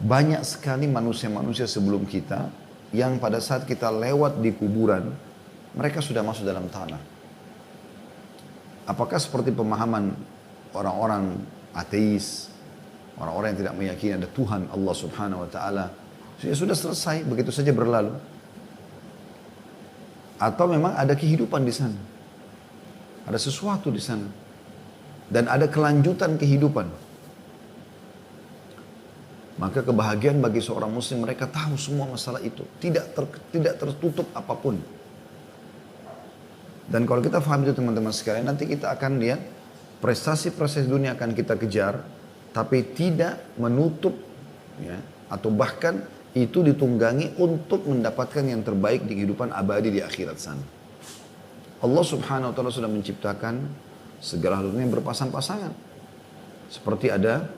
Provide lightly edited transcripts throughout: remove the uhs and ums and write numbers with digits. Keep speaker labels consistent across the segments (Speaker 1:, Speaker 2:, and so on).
Speaker 1: Banyak sekali manusia-manusia sebelum kita yang pada saat kita lewat di kuburan, mereka sudah masuk dalam tanah. Apakah seperti pemahaman orang-orang ateis, orang-orang yang tidak meyakini ada Tuhan Allah Subhanahu wa taala, sudah selesai, begitu saja berlalu? Atau memang ada kehidupan di sana? Ada sesuatu di sana. Dan ada kelanjutan kehidupan. Maka kebahagiaan bagi seorang muslim, mereka tahu semua masalah itu. Tidak tertutup apapun. Dan kalau kita paham itu teman-teman sekalian, nanti kita akan lihat prestasi-prestasi dunia akan kita kejar, tapi tidak menutup, ya, atau bahkan itu ditunggangi untuk mendapatkan yang terbaik di kehidupan abadi di akhirat sana. Allah Subhanahu wa taala sudah menciptakan segala hal yang berpasang-pasangan. Seperti ada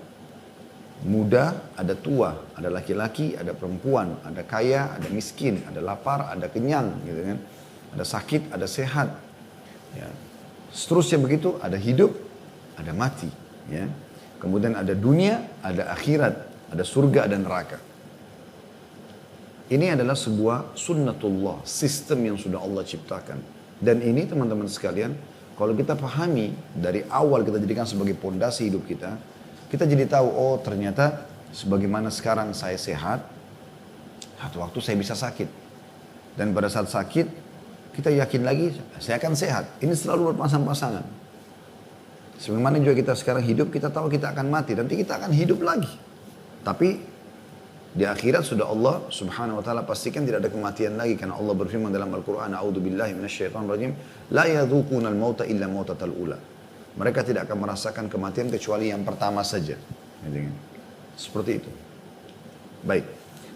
Speaker 1: muda, ada tua, ada laki-laki, ada perempuan, ada kaya, ada miskin, ada lapar, ada kenyang, gitu kan. Ada sakit, ada sehat. Ya. Seterusnya begitu, ada hidup, ada mati. Ya. Kemudian ada dunia, ada akhirat, ada surga dan neraka. Ini adalah sebuah sunnatullah, sistem yang sudah Allah ciptakan. Dan ini teman-teman sekalian, kalau kita pahami dari awal kita jadikan sebagai pondasi hidup kita jadi tahu, oh ternyata sebagaimana sekarang saya sehat, satu waktu saya bisa sakit. Dan pada saat sakit, kita yakin lagi saya akan sehat. Ini selalu berpasang-pasangan. Sebagaimana juga kita sekarang hidup, kita tahu kita akan mati. Nanti kita akan hidup lagi. Tapi di akhirat sudah Allah Subhanahu wa taala pastikan tidak ada kematian lagi, karena Allah berfirman dalam Al-Qur'an, "A'udzubillahi minasyaitonir rajim, la yadzuqunal mauta illa mautatal ula." Mereka tidak akan merasakan kematian kecuali yang pertama saja. Seperti itu. Baik.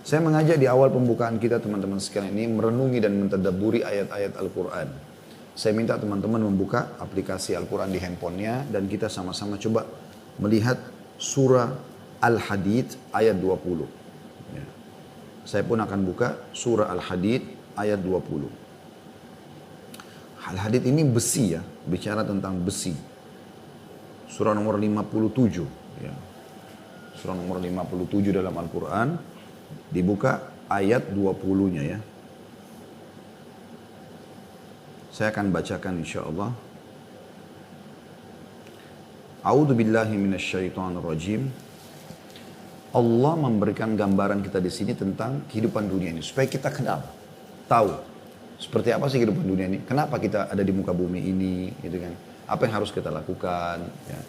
Speaker 1: Saya mengajak di awal pembukaan kita teman-teman sekalian ini merenungi dan mentadabburi ayat-ayat Al-Qur'an. Saya minta teman-teman membuka aplikasi Al-Qur'an di handphonenya dan kita sama-sama coba melihat surah Al-Hadid ayat 20. Ya. Saya pun akan buka surah Al-Hadid ayat 20. Al-Hadid ini besi, ya, bicara tentang besi. Surah nomor 57. Ya. Surah nomor 57 dalam Al-Quran. Dibuka ayat 20-nya, ya. Saya akan bacakan insyaAllah. A'udzu billahi minasyaitonir rajim. Allah memberikan gambaran kita di sini tentang kehidupan dunia ini supaya kita kenal, tahu seperti apa sih kehidupan dunia ini, kenapa kita ada di muka bumi ini, gitu kan? Apa yang harus kita lakukan? Ya.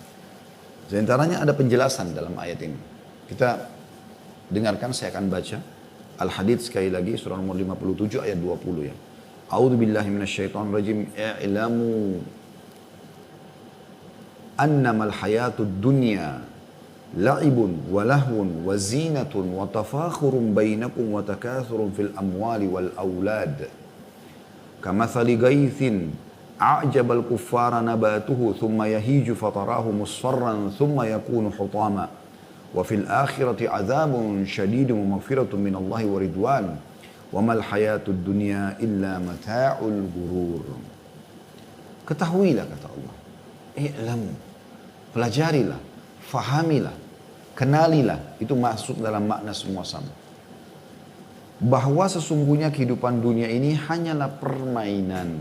Speaker 1: Di antaranya ada penjelasan dalam ayat ini. Kita dengarkan, saya akan baca Al-Hadid sekali lagi, surah nomor 57 ayat 20, ya. A'udzu billahi minasyaitonir rajim. I'lamu annamal hayatud dunya la'ibun wa lahwun wa zinatun wa tafakhurun bainakum wa takathurun fil amwali wal aulad. Kamathali gaithin a'jabal kuffara nabatuhu thumma yahiju fatarahu musfarran thumma yakunu hutama wa fil akhirati azabun syadidun wa maghfiratun minallahi wa ridwan wa mal hayatud dunya illa mata'ul gurur. Ketahuilah, kata Allah, i'lamu, pelajarilah, fahamilah, kenalilah, itu masuk dalam makna semua sama, bahwa sesungguhnya kehidupan dunia ini hanyalah permainan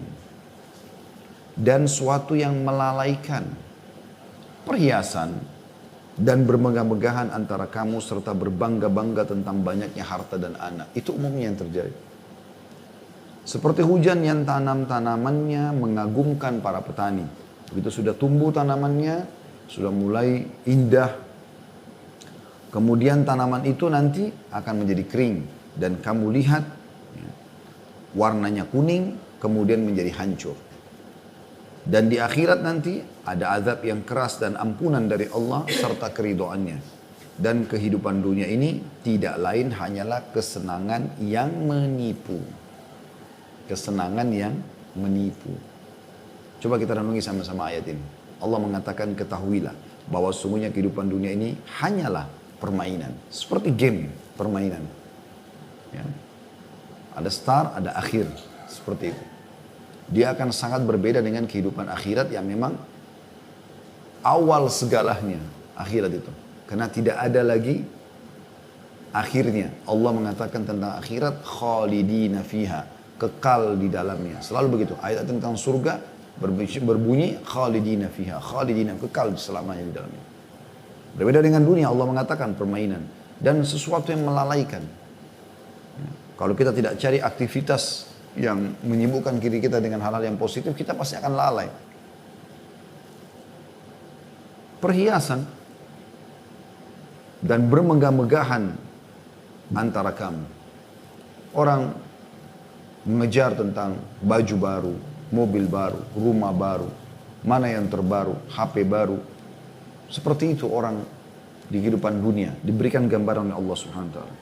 Speaker 1: dan suatu yang melalaikan, perhiasan dan bermegah-megahan antara kamu serta berbangga-bangga tentang banyaknya harta dan anak. Itu umumnya yang terjadi. Seperti hujan yang tanamannya mengagumkan para petani. Begitu sudah tumbuh tanamannya, sudah mulai indah, kemudian tanaman itu nanti akan menjadi kering dan kamu lihat, ya, warnanya kuning kemudian menjadi hancur. Dan di akhirat nanti ada azab yang keras dan ampunan dari Allah serta keridhoannya. Dan kehidupan dunia ini tidak lain hanyalah kesenangan yang menipu. Kesenangan yang menipu. Coba kita renungi sama-sama ayat ini. Allah mengatakan, ketahuilah bahwa sesungguhnya kehidupan dunia ini hanyalah permainan. Seperti game, permainan. Ya. Ada start, ada akhir. Seperti itu. Dia akan sangat berbeda dengan kehidupan akhirat yang memang awal segalanya, akhirat itu. Karena tidak ada lagi akhirnya Allah mengatakan tentang akhirat khalidina fiha, kekal di dalamnya. Selalu begitu. Ayat tentang surga berbunyi khalidina fiha, khalidina, kekal selamanya di dalamnya. Berbeda dengan dunia, Allah mengatakan permainan dan sesuatu yang melalaikan. Kalau kita tidak cari aktivitas yang menyibukkan diri kita dengan hal-hal yang positif, kita pasti akan lalai. Perhiasan dan bermegah-megahan antara kamu. Orang mengejar tentang baju baru, mobil baru, rumah baru, mana yang terbaru, HP baru. Seperti itu orang di kehidupan dunia diberikan gambaran oleh Allah Subhanahu wa taala.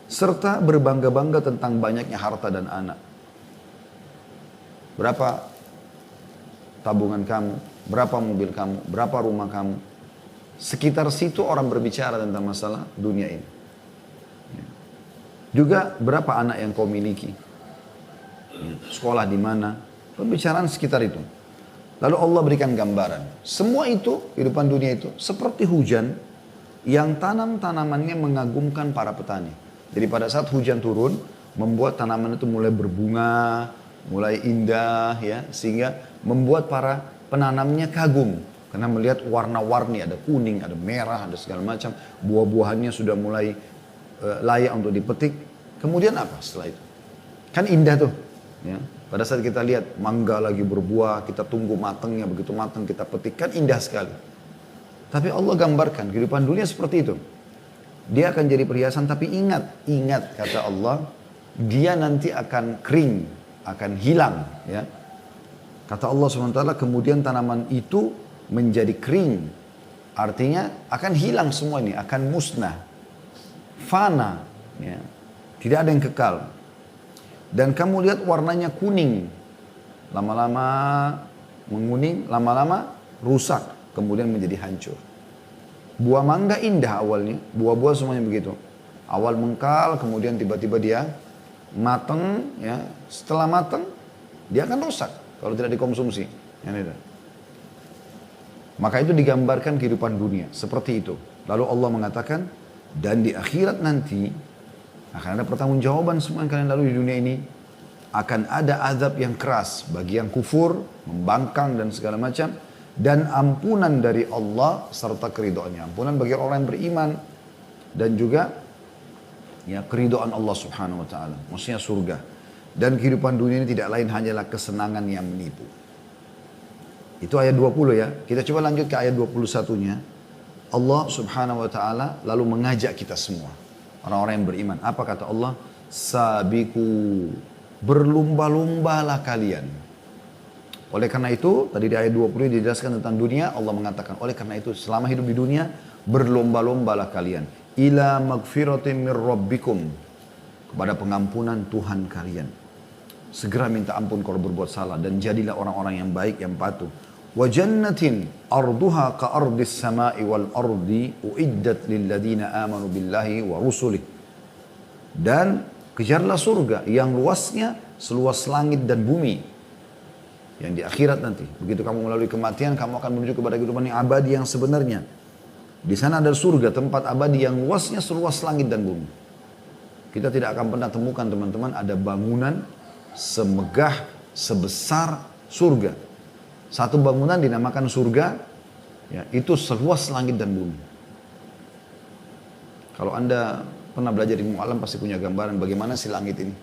Speaker 1: Serta berbangga-bangga tentang banyaknya harta dan anak. Berapa tabungan kamu, berapa mobil kamu, berapa rumah kamu. Sekitar situ orang berbicara tentang masalah dunia ini. Juga berapa anak yang kau miliki, sekolah di mana, pembicaraan sekitar itu. Lalu Allah berikan gambaran. Semua itu, kehidupan dunia itu, seperti hujan yang tanamannya mengagumkan para petani. Jadi pada saat hujan turun, membuat tanaman itu mulai berbunga, mulai indah, ya, sehingga membuat para penanamnya kagum. Karena melihat warna-warni, ada kuning, ada merah, ada segala macam. Buah-buahannya sudah mulai layak untuk dipetik. Kemudian apa setelah itu? Kan indah tuh. Ya. Pada saat kita lihat mangga lagi berbuah, kita tunggu matangnya, begitu matang kita petik, kan indah sekali. Tapi Allah gambarkan kehidupan dunia seperti itu. Dia akan jadi perhiasan, tapi ingat kata Allah, dia nanti akan kering, akan hilang. Ya. Kata Allah SWT, kemudian tanaman itu menjadi kering. Artinya akan hilang semua ini, akan musnah. Fana. Ya. Tidak ada yang kekal. Dan kamu lihat warnanya kuning. Lama-lama menguning, lama-lama rusak. Kemudian menjadi hancur. Buah mangga indah awalnya. Buah-buah semuanya begitu. Awal mengkal, kemudian tiba-tiba dia matang. Ya. Setelah matang, dia akan rusak. Kalau tidak dikonsumsi. Maka itu digambarkan kehidupan dunia. Seperti itu. Lalu Allah mengatakan, dan di akhirat nanti akan ada pertanggungjawaban semua yang kalian lalui di dunia ini. Akan ada azab yang keras bagi yang kufur, membangkang dan segala macam. Dan ampunan dari Allah serta keridhaannya. Ampunan bagi orang yang beriman. Dan juga ya keridhaan Allah Subhanahu wa taala. Maksudnya surga. Dan kehidupan dunia ini tidak lain hanyalah kesenangan yang menipu. Itu ayat 20 ya. Kita coba lanjut ke ayat 21-nya. Allah Subhanahu wa taala lalu mengajak kita semua. Orang-orang yang beriman. Apa kata Allah? Sabiku, berlumba-lumbalah kalian. Oleh karena itu, tadi di ayat 20 dijelaskan tentang dunia, Allah mengatakan, oleh karena itu selama hidup di dunia, berlomba-lombalah kalian. Ila magfiratin mir rabbikum. Kepada pengampunan Tuhan kalian. Segera minta ampun kalau berbuat salah. Dan jadilah orang-orang yang baik, yang patuh. Wa jannatin arduha ka ardis sama'i wal ardi uiddat lilladina amanu billahi wa rusulih. Dan kejarlah surga yang luasnya seluas langit dan bumi. Yang di akhirat nanti. Begitu kamu melalui kematian, kamu akan menuju kepada kehidupan yang abadi yang sebenarnya. Di sana ada surga, tempat abadi yang luasnya seluas langit dan bumi. Kita tidak akan pernah temukan teman-teman ada bangunan semegah, sebesar surga. Satu bangunan dinamakan surga, ya, itu seluas langit dan bumi. Kalau Anda pernah belajar ilmu alam pasti punya gambaran bagaimana si langit ini.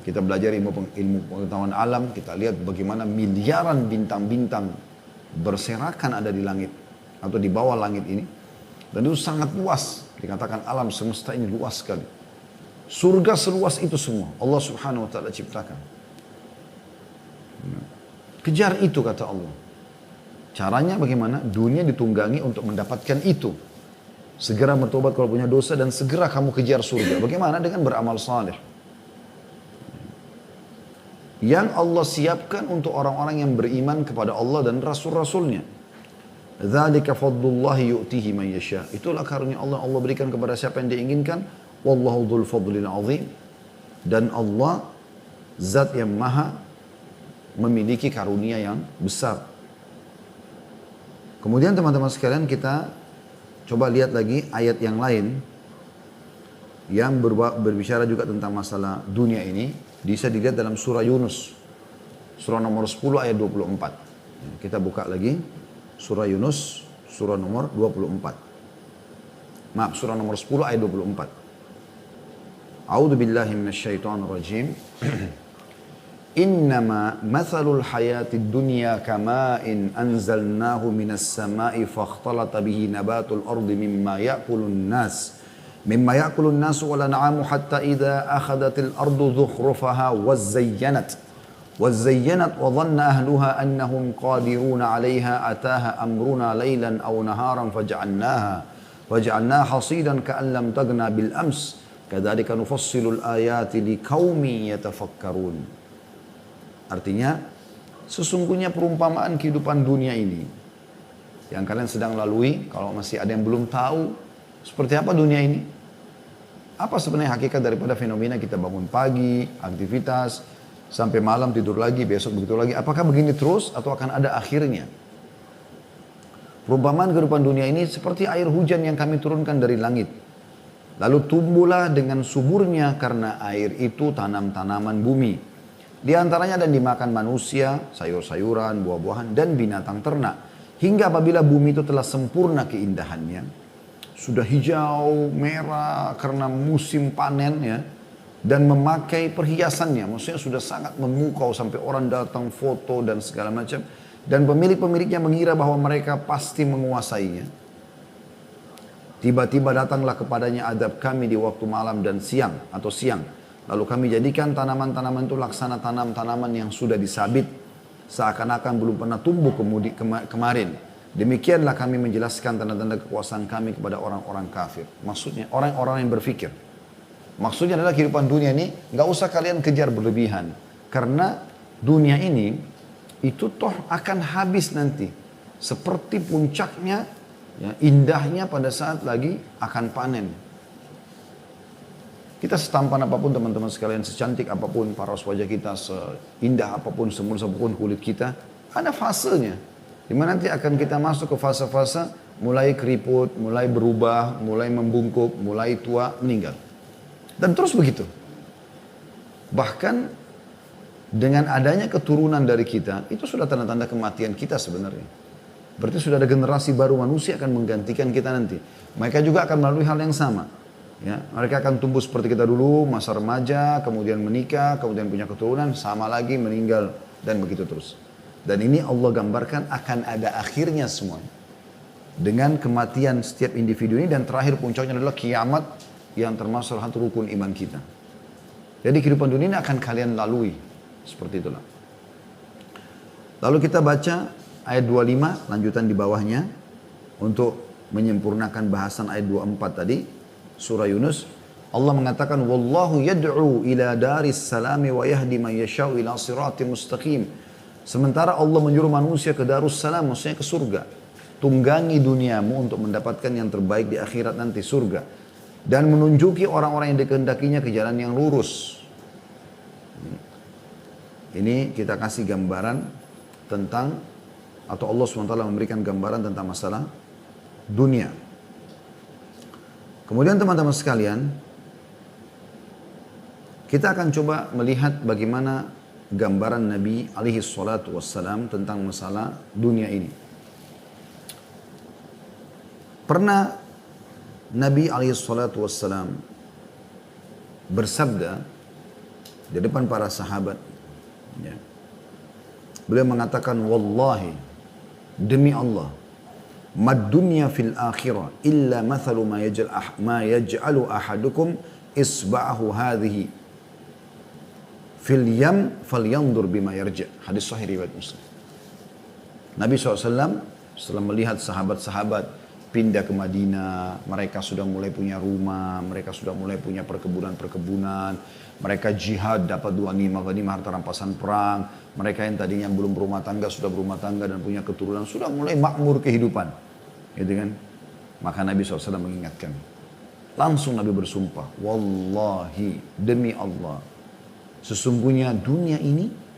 Speaker 1: Kita belajar ilmu pengetahuan alam, kita lihat bagaimana miliaran bintang-bintang berserakan ada di langit atau di bawah langit ini. Dan itu sangat luas, dikatakan alam semesta ini luas sekali. Surga seluas itu semua, Allah Subhanahu wa taala ciptakan. Kejar itu kata Allah. Caranya bagaimana? Dunia ditunggangi untuk mendapatkan itu. Segera bertobat kalau punya dosa dan segera kamu kejar surga. Bagaimana? Dengan beramal saleh. Yang Allah siapkan untuk orang-orang yang beriman kepada Allah dan Rasul-Rasulnya. Dzalika fadlullahi yu'tihi man yasha. Itulah karunia Allah berikan kepada siapa yang diinginkan. Wallahu dzul fadlil azim. Dan Allah zat yang maha memiliki karunia yang besar. Kemudian teman-teman sekalian kita coba lihat lagi ayat yang lain yang berbicara juga tentang masalah dunia ini bisa dilihat dalam surah Yunus. Surah nomor 10 ayat 24. Kita buka lagi surah Yunus, surah nomor 24. Maaf, surah nomor 10 ayat 24. A'udzu billahi minasyaitonir rajim. Innama mathalul hayatid dunya kama'in anzalnahu minas sama'i fakhtalata bihi nabatul ardi mimma ya'kulun nas wal an'amu hatta idza akhadhatil ardu zukhrufaha وزينت وظن أهلها أنهم قادرون عليها أتاها أمرنا ليلا أو نهارا فجعلناها حصيدا كأن لم تغن بالأمس كذلك نفصل الآيات لقوم يتفكرون. Artinya, sesungguhnya perumpamaan kehidupan dunia ini yang kalian sedang lalui, kalau masih ada yang belum tahu seperti apa dunia ini, apa sebenarnya hakikat daripada fenomena kita bangun pagi, aktivitas, sampai malam tidur lagi, besok begitu lagi. Apakah begini terus atau akan ada akhirnya? Perumpamaan kehidupan dunia ini seperti air hujan yang kami turunkan dari langit. Lalu tumbuhlah dengan suburnya karena air itu tanam-tanaman bumi. Di antaranya ada yang dimakan manusia, sayur-sayuran, buah-buahan, dan binatang ternak. Hingga apabila bumi itu telah sempurna keindahannya, sudah hijau, merah karena musim panen ya, dan memakai perhiasannya, maksudnya sudah sangat memukau sampai orang datang foto dan segala macam, dan pemilik-pemiliknya mengira bahwa mereka pasti menguasainya. Tiba-tiba datanglah kepadanya adab kami di waktu malam dan siang atau siang, lalu kami jadikan tanaman-tanaman itu laksana tanaman yang sudah disabit, seakan-akan belum pernah tumbuh kemarin. Demikianlah kami menjelaskan tanda-tanda kekuasaan kami kepada orang-orang kafir, maksudnya orang-orang yang berfikir. Maksudnya adalah kehidupan dunia ini nggak usah kalian kejar berlebihan, karena dunia ini itu toh akan habis nanti, seperti puncaknya, ya, indahnya pada saat lagi akan panen. Kita setampan apapun teman-teman sekalian, secantik apapun paras wajah kita, seindah apapun, semulus apapun kulit kita, ada fasenya. Dimana nanti akan kita masuk ke fase-fase mulai keriput, mulai berubah, mulai membungkuk, mulai tua, meninggal. Dan terus begitu. Bahkan dengan adanya keturunan dari kita, itu sudah tanda-tanda kematian kita sebenarnya. Berarti sudah ada generasi baru manusia akan menggantikan kita nanti. Mereka juga akan melalui hal yang sama. Ya, mereka akan tumbuh seperti kita dulu, masa remaja, kemudian menikah, kemudian punya keturunan, sama lagi meninggal, dan begitu terus. Dan ini Allah gambarkan akan ada akhirnya semuanya. Dengan kematian setiap individu ini, dan terakhir puncaknya adalah kiamat, yang termasuk salah satu rukun iman kita. Jadi kehidupan dunia ini akan kalian lalui. Seperti itulah. Lalu kita baca ayat 25, lanjutan di bawahnya. Untuk menyempurnakan bahasan ayat 24 tadi. Surah Yunus. Allah mengatakan, Wallahu yad'u ila daris salami wa yahdi man yasha'u ila sirati mustaqim. Sementara Allah menyuruh manusia ke darus salam, maksudnya ke surga. Tunggangi duniamu untuk mendapatkan yang terbaik di akhirat nanti, surga. Dan menunjuki orang-orang yang dikehendakinya ke jalan yang lurus. Ini kita kasih gambaran tentang, atau Allah SWT memberikan gambaran tentang masalah dunia. Kemudian teman-teman sekalian, kita akan coba melihat bagaimana gambaran Nabi alaihi salatu wassalam tentang masalah dunia ini. Pernah Nabi alaihissalatu wassalam bersabda di depan para sahabat. Ya. Beliau mengatakan, Wallahi, demi Allah, mad dunya fil akhirah illa mathalu ma yaj'alu ahadukum isba'ahu hadhihi fil yam falyandur bima yarja'. Hadis sahih riwayat Muslim. Nabi SAW setelah melihat sahabat-sahabat pindah ke Madinah, mereka sudah mulai punya rumah, mereka sudah mulai punya perkebunan-perkebunan, mereka jihad dapat ghanimah harta rampasan perang, mereka yang tadinya belum berumah tangga sudah berumah tangga dan punya keturunan, sudah mulai makmur kehidupan, gitu kan? Maka Nabi SAW mengingatkan, langsung Nabi bersumpah, Wallahi, demi Allah, sesungguhnya dunia ini,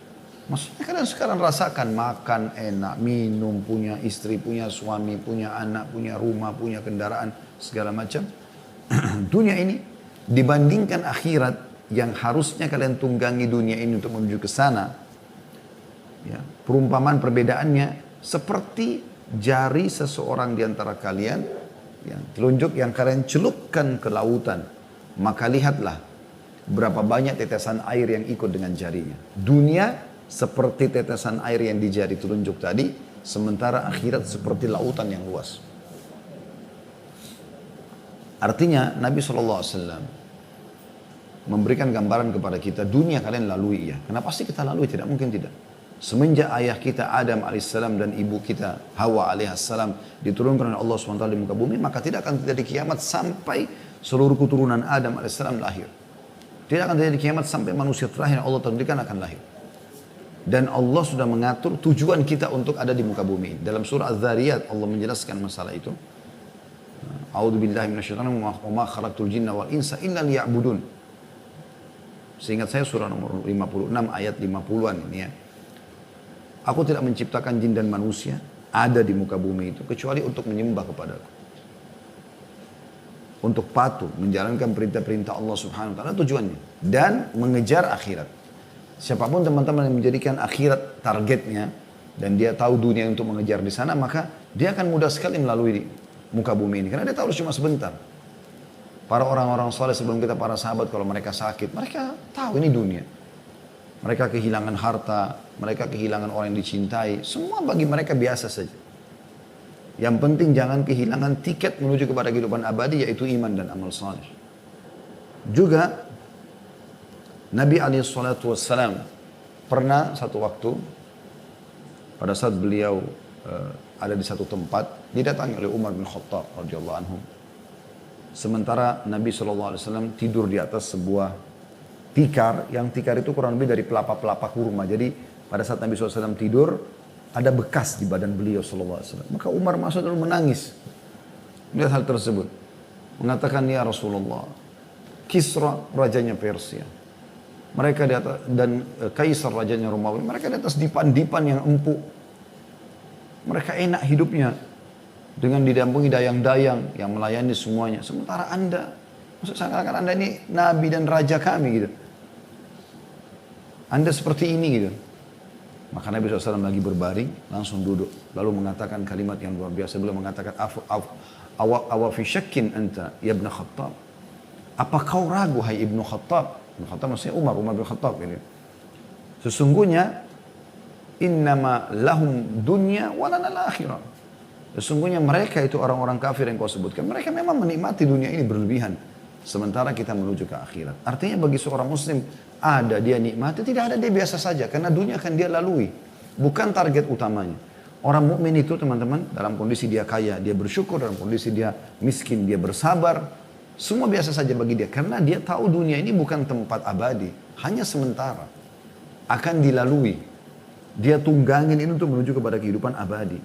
Speaker 1: maksudnya kalian sekarang rasakan makan enak, minum, punya istri, punya suami, punya anak, punya rumah, punya kendaraan, segala macam. Dunia ini Dibandingkan akhirat yang harusnya kalian tunggangi dunia ini untuk menuju ke sana. Ya, perumpamaan perbedaannya seperti jari seseorang di antara kalian, yang telunjuk yang kalian celupkan ke lautan. Maka lihatlah berapa banyak tetesan air yang ikut dengan jarinya. Dunia seperti tetesan air yang di jari telunjuk tadi, sementara akhirat seperti lautan yang luas. Artinya Nabi SAW memberikan gambaran kepada kita, dunia kalian lalui ya. Kenapa sih kita lalui? Tidak mungkin tidak. Semenjak ayah kita Adam alaihissalam dan ibu kita Hawa alaihissalam diturunkan oleh Allah SWT di muka bumi, maka tidak akan terjadi kiamat sampai seluruh keturunan Adam alaihissalam lahir. Tidak akan terjadi kiamat sampai manusia terakhir yang Allah takdirkan akan lahir. Dan Allah sudah mengatur tujuan kita untuk ada di muka bumi. Dalam surah Az-Zariyat Allah menjelaskan masalah itu. A'udzubillahi minasyaitonir rajim wa ma khalaqtul jinna wal insa illa liya'budun. Seingat saya surah nomor 56 ayat 50-an ini ya. Aku tidak menciptakan jin dan manusia ada di muka bumi itu kecuali untuk menyembah kepadaku. Untuk patuh, menjalankan perintah-perintah Allah Subhanahu wa taala tujuannya dan mengejar akhirat. Siapapun teman-teman yang menjadikan akhirat targetnya dan dia tahu dunia untuk mengejar di sana, maka dia akan mudah sekali melalui muka bumi ini karena dia tahu cuma sebentar. Para orang-orang soleh sebelum kita, para sahabat, kalau mereka sakit, mereka tahu ini dunia. Mereka kehilangan harta, mereka kehilangan orang yang dicintai. Semua bagi mereka biasa saja. Yang penting jangan kehilangan tiket menuju kepada kehidupan abadi, yaitu iman dan amal saleh. Juga Nabi SAW pernah satu waktu, pada saat beliau ada di satu tempat, didatangi oleh Umar bin Khattab radhiyallahu anhu. Sementara Nabi SAW tidur di atas sebuah tikar, yang tikar itu kurang lebih dari pelapa-pelapa kurma. Jadi pada saat Nabi SAW tidur, ada bekas di badan beliau SAW. Maka Umar masuk lalu menangis melihat hal tersebut. Mengatakan, ya Rasulullah, Kisra rajanya Persia, mereka di atas, dan Kaisar rajanya Romawi, mereka di atas dipan-dipan yang empuk. Mereka enak hidupnya dengan didampingi dayang-dayang yang melayani semuanya. Sementara Anda, maksud seakan-akan Anda ini nabi dan raja kami gitu. Anda seperti ini gitu. Maka Nabi SAW lagi berbaring, langsung duduk. Lalu mengatakan kalimat yang luar biasa. Beliau mengatakan, awa fi syakkin anta ya ibn Khattab. Apa kau ragu hai ibnu Khattab? Ibnu Khattab maksudnya Umar bin Khattab ini. Sesungguhnya, innama lahum dunya walana al-akhirah. Sesungguhnya mereka itu orang-orang kafir yang kau sebutkan. Mereka memang menikmati dunia ini berlebihan. Sementara kita menuju ke akhirat. Artinya bagi seorang muslim, ada dia nikmati, tidak ada dia biasa saja. Karena dunia akan dia lalui. Bukan target utamanya. Orang mukmin itu teman-teman, dalam kondisi dia kaya, dia bersyukur. Dalam kondisi dia miskin, dia bersabar. Semua biasa saja bagi dia. Karena dia tahu dunia ini bukan tempat abadi. Hanya sementara. Akan dilalui. Dia tunggangin ini untuk menuju kepada kehidupan abadi.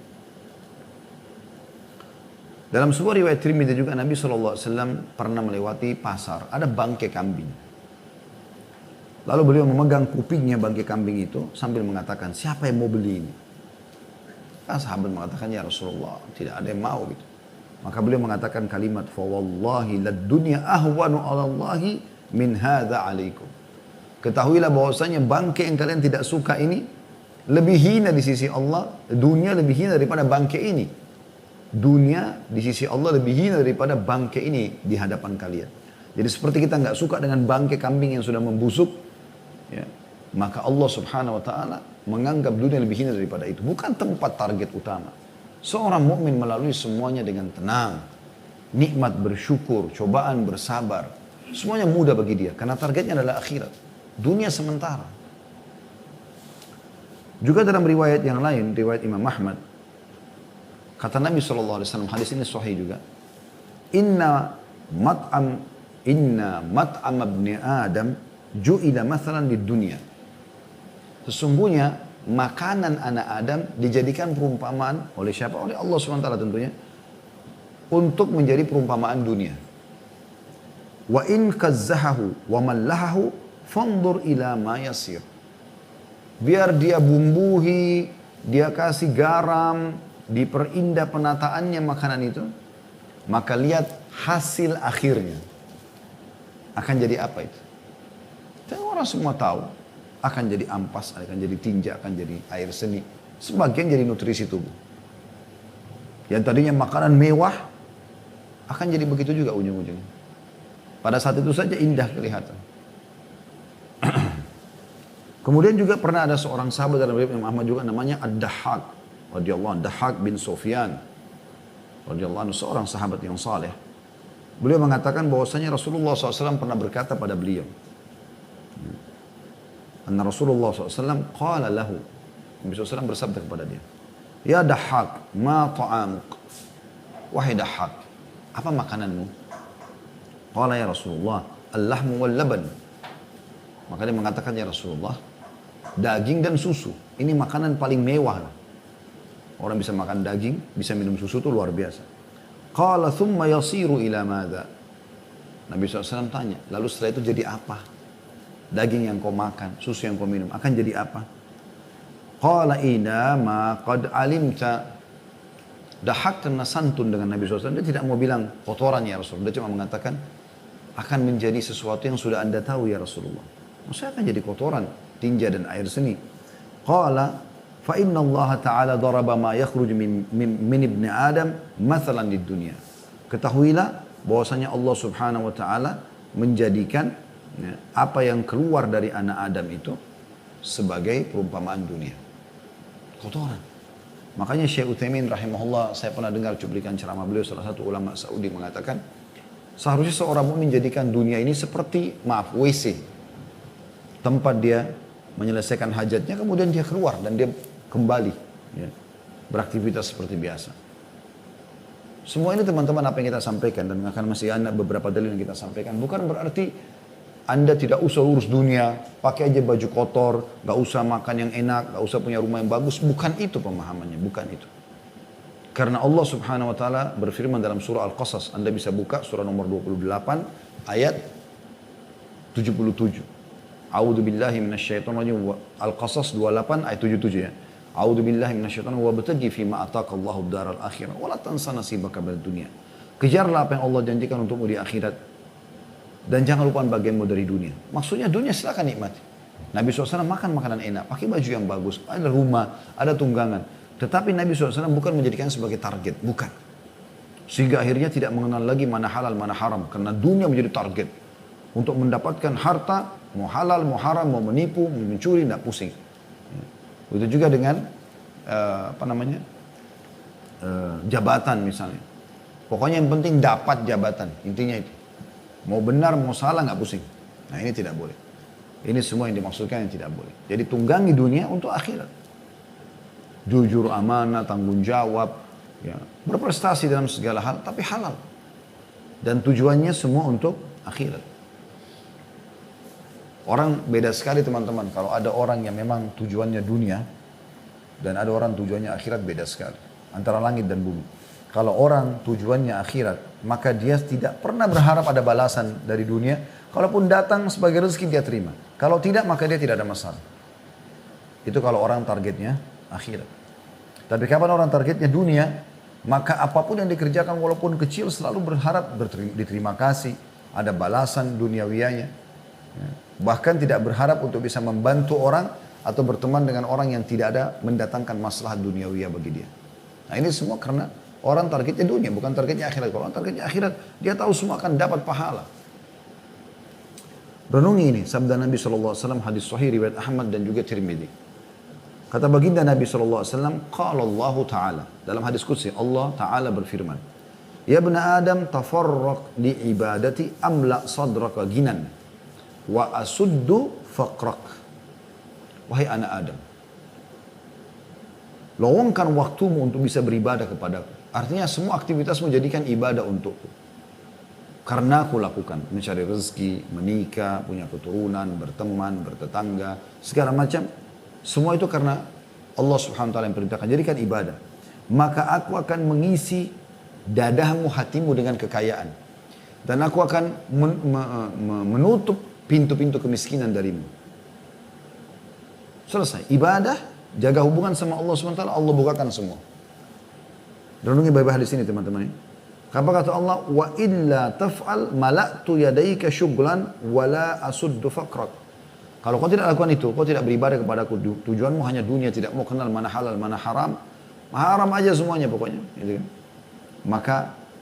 Speaker 1: Dalam sebuah riwayat Tirmidzi juga Nabi SAW pernah melewati pasar. Ada bangkai kambing. Lalu beliau memegang kupingnya bangkai kambing itu sambil mengatakan, siapa yang mau beli ini? Kan sahabat mengatakan, ya Rasulullah, tidak ada yang mau gitu. Maka beliau mengatakan kalimat, fawallahi lad dunya ahwanu 'ala Allahi min hadza 'alaikum. Ketahuilah bahwasanya bangkai yang kalian tidak suka ini lebih hina di sisi Allah, dunia lebih hina daripada bangkai ini. Dunia di sisi Allah lebih hina daripada bangkai ini di hadapan kalian. Jadi seperti kita nggak suka dengan bangkai kambing yang sudah membusuk, ya, maka Allah Subhanahu Wa Taala menganggap dunia lebih hina daripada itu. Bukan tempat target utama. Seorang mukmin melalui semuanya dengan tenang, nikmat bersyukur, cobaan bersabar, semuanya mudah bagi dia karena targetnya adalah akhirat. Dunia sementara. Juga dalam riwayat yang lain, riwayat Imam Ahmad, kata Nabi SAW, hadis ini sahih juga. Inna mat'am ibni Adam ju'ila mathalan di dunia. Sesungguhnya makanan anak Adam dijadikan perumpamaan oleh siapa? Oleh Allah SWT tentunya. Untuk menjadi perumpamaan dunia. Wa in kazzahahu wa mallahahu fandur ila ma yasir. Biar dia bumbuhi, dia kasih garam, diperindah penataannya makanan itu, maka lihat hasil akhirnya. akan jadi apa itu? Dan orang semua tahu, akan jadi ampas, akan jadi tinja, akan jadi air seni. Sebagian jadi nutrisi tubuh. Yang tadinya makanan mewah, akan jadi begitu juga ujung-ujungnya. Pada saat itu saja indah kelihatan. Kemudian juga pernah ada seorang sahabat dalam riwayat Imam Ahmad juga namanya Ad-Dahhak radhiyallahu anhu, Dahhak bin Sufyan radhiyallahu anhu, seorang sahabat yang saleh. Beliau mengatakan bahwasanya Rasulullah SAW pernah berkata pada beliau, anna Rasulullah SAW qala lahu, Nabi SAW bersabda kepada dia, ya Dahhak, ma ta'amuk, wahai Dahhak, apa makananmu? Qala ya Rasulullah, al-lahmu wal laban. Maka dia mengatakan, ya Rasulullah, daging dan susu. Ini makanan paling mewah. Orang bisa makan daging, bisa minum susu itu luar biasa. Qala thumma yasiru ila madha. Nabi SAW tanya, lalu setelah itu jadi apa? Daging yang kau makan, susu yang kau minum, akan jadi apa? Qala ina ma qad alimta. Dahak kena santun dengan Nabi SAW. Dia tidak mau bilang kotoran ya Rasulullah. Dia cuma mengatakan, akan menjadi sesuatu yang sudah anda tahu ya Rasulullah. Maksudnya akan jadi kotoran, tinja dan air seni. Qala fa inna Allah Ta'ala daraba ma yakhruj min ibni Adam mathalan di dunia. Ketahuilah bahwasanya Allah Subhanahu wa taala menjadikan apa yang keluar dari anak Adam itu sebagai perumpamaan dunia. Kotoran. Makanya Syekh Utsaimin rahimahullah, saya pernah dengar cuplikan ceramah beliau, salah satu ulama Saudi mengatakan, seharusnya seorang mukmin menjadikan dunia ini seperti WC. Tempat dia menyelesaikan hajatnya, kemudian dia keluar dan dia kembali ya, beraktivitas seperti biasa. Semua ini teman-teman apa yang kita sampaikan, dan akan masih ada beberapa dalil yang kita sampaikan, bukan berarti anda tidak usah urus dunia, pakai aja baju kotor, gak usah makan yang enak, gak usah punya rumah yang bagus. Bukan itu pemahamannya, bukan itu. Karena Allah Subhanahu wa taala berfirman dalam surah Al-Qasas, Anda bisa buka surah nomor 28 ayat 77. A'udzu billahi minasyaitonir rajim. Al-Qasas 28 ayat 77 ya. A'udzu billahi minasyaitonir rajim, wa bataghi fi ma ataqallahu daral akhirah wa la tansa nasibaka minad dunya. Kejarlah apa yang Allah janjikan untukmu di akhirat dan jangan lupa bagianmu dari dunia. Maksudnya dunia silakan nikmati. Nabi SAW makan makanan enak, pakai baju yang bagus, ada rumah, ada tunggangan. Tetapi Nabi SAW bukan menjadikan sebagai target, bukan. Sehingga akhirnya tidak mengenal lagi mana halal, mana haram. Karena dunia menjadi target. Untuk mendapatkan harta, mau halal, mau haram, mau menipu, mau mencuri, tidak pusing. Begitu juga dengan jabatan misalnya. Pokoknya yang penting dapat jabatan, intinya itu. Mau benar, mau salah, nggak pusing. Nah ini tidak boleh. Ini semua yang dimaksudkan yang tidak boleh. Jadi tunggangi dunia untuk akhirat. Jujur, amanah, tanggung jawab. Ya. Berprestasi dalam segala hal, tapi halal. Dan tujuannya semua untuk akhirat. Orang beda sekali teman-teman. Kalau ada orang yang memang tujuannya dunia, dan ada orang tujuannya akhirat, beda sekali. Antara langit dan bumi. Kalau orang tujuannya akhirat, maka dia tidak pernah berharap ada balasan dari dunia. Kalaupun datang sebagai rezeki dia terima. Kalau tidak, maka dia tidak ada masalah. Itu kalau orang targetnya akhirat. Tapi kapan orang targetnya dunia, maka apapun yang dikerjakan walaupun kecil selalu berharap diterima kasih, ada balasan duniawiyanya. Bahkan tidak berharap untuk bisa membantu orang atau berteman dengan orang yang tidak ada mendatangkan masalah duniawiyah bagi dia. Nah ini semua karena orang targetnya dunia, bukan targetnya akhirat. Kalau orang targetnya akhirat, dia tahu semua akan dapat pahala. Renungi ini, sabda Nabi SAW, hadis sahih riwayat Ahmad dan juga Tirmidzi. Kata baginda Nabi SAW, Qala Allah Ta'ala. Dalam hadis qudsi, Allah Ta'ala berfirman, Ya bna Adam, tafarraq li ibadati amla sadraka ginan, wa asuddu faqrak. Wahai anak Adam, lowongkan waktumu untuk bisa beribadah kepadaku. Artinya semua aktivitasmu jadikan ibadah untukku. Karena aku lakukan, mencari rezeki, menikah, punya keturunan, berteman, bertetangga, segala macam. Semua itu karena Allah Subhanahu wa taala yang perintahkan, jadikan ibadah. Maka aku akan mengisi dadamu, hatimu dengan kekayaan. Dan aku akan menutup pintu-pintu kemiskinan darimu. Selesai. Ibadah, jaga hubungan sama Allah Subhanahu wa taala, Allah bukakan semua. Renungi baik-baik hadis ini teman-teman. Apa kata Allah? Wa illa taf'al mala'tu yadaika syughlan wala asuddu faqrak. Kalau kau tidak lakukan itu, kau tidak beribadah kepadaku, tujuanmu hanya dunia, tidak mau kenal mana halal, mana haram, haram aja semuanya pokoknya. Gitu kan? Maka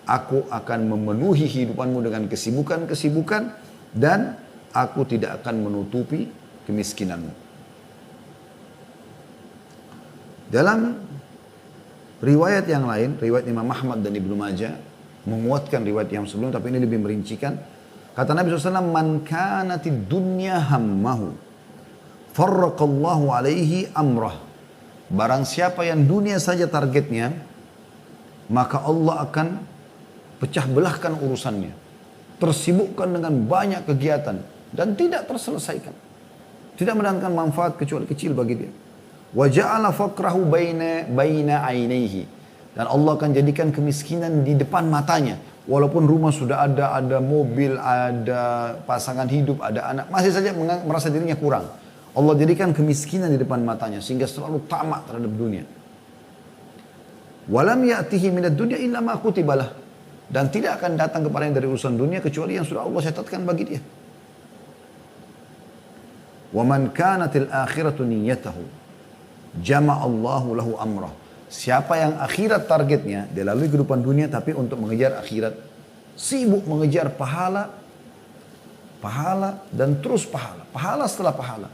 Speaker 1: aku akan memenuhi hidupanmu dengan kesibukan-kesibukan dan aku tidak akan menutupi kemiskinanmu. Dalam riwayat yang lain, riwayat Imam Ahmad dan Ibnu Majah, menguatkan riwayat yang sebelum, tapi ini lebih merincikan. Kata Nabi SAW, man kanatid dunya hammahu, farraqallahu alaihi amrah. Barang siapa yang dunia saja targetnya, maka Allah akan pecah belahkan urusannya. Tersibukkan dengan banyak kegiatan dan tidak terselesaikan. Tidak mendatangkan manfaat kecuali kecil bagi dia. Wa ja'ala faqrahu baina ainaihi. Dan Allah akan jadikan kemiskinan di depan matanya. Walaupun rumah sudah ada mobil, ada pasangan hidup, ada anak, masih saja merasa dirinya kurang. Allah jadikan kemiskinan di depan matanya sehingga selalu tamak terhadap dunia. Walam ya'tihi minad dunya illa ma kutibalah. Dan tidak akan datang kepadanya dari urusan dunia kecuali yang sudah Allah catatkan bagi dia. Wa man kanatil akhiratu niyyatahu jama'allahu lahu amrah. Siapa yang akhirat targetnya, dia lalui kehidupan dunia tapi untuk mengejar akhirat. Sibuk mengejar pahala, pahala dan terus pahala. Pahala setelah pahala.